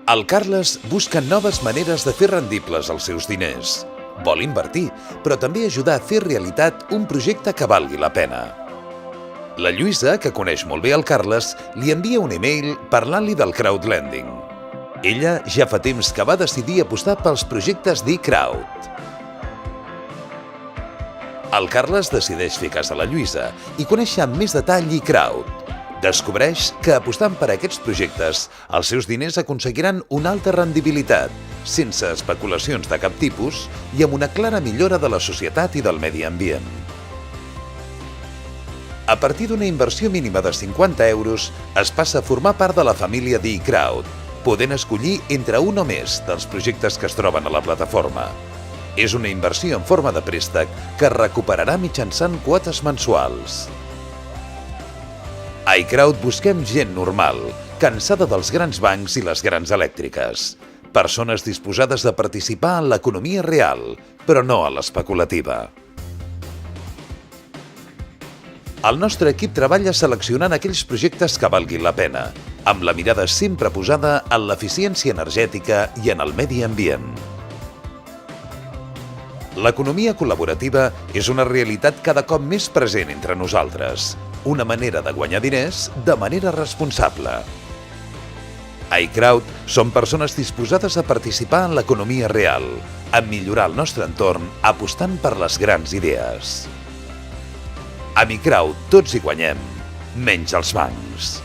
El Carles busca noves maneres de fer rendibles els seus diners. Vol invertir, però també ajudar a fer realitat un projecte que valgui la pena. La Lluïsa, que coneix molt bé el Carles, li envia un email parlant-li del crowdlending. Ella ja fa temps que va decidir apostar pels projectes d'eCrowd. El Carles decideix fer cas a la Lluïsa i conèixer amb més detall eCrowd. Descobreix que apostant per aquests projectes, els seus diners aconseguiran una alta rendibilitat, sense especulacions de cap tipus i amb una clara millora de la societat i del medi ambient. A partir d'una inversió mínima de 50 euros, es passa a formar part de la família d'eCrowd, podent escollir entre un o més dels projectes que es troben a la plataforma. És una inversió en forma de préstec que es recuperarà mitjançant quotes mensuals. A eCrowd busquem gent normal, cansada dels grans bancs i les grans elèctriques. Persones disposades a participar en l'economia real, però no a l'especulativa. El nostre equip treballa seleccionant aquells projectes que valguin la pena, amb la mirada sempre posada en l'eficiència energètica i en el medi ambient. L'economia col·laborativa és una realitat cada cop més present entre nosaltres, una manera de guanyar diners de manera responsable. A eCrowd som persones disposades a participar en l'economia real, a millorar el nostre entorn apostant per les grans idees. Amb eCrowd tots hi guanyem, menys els bancs.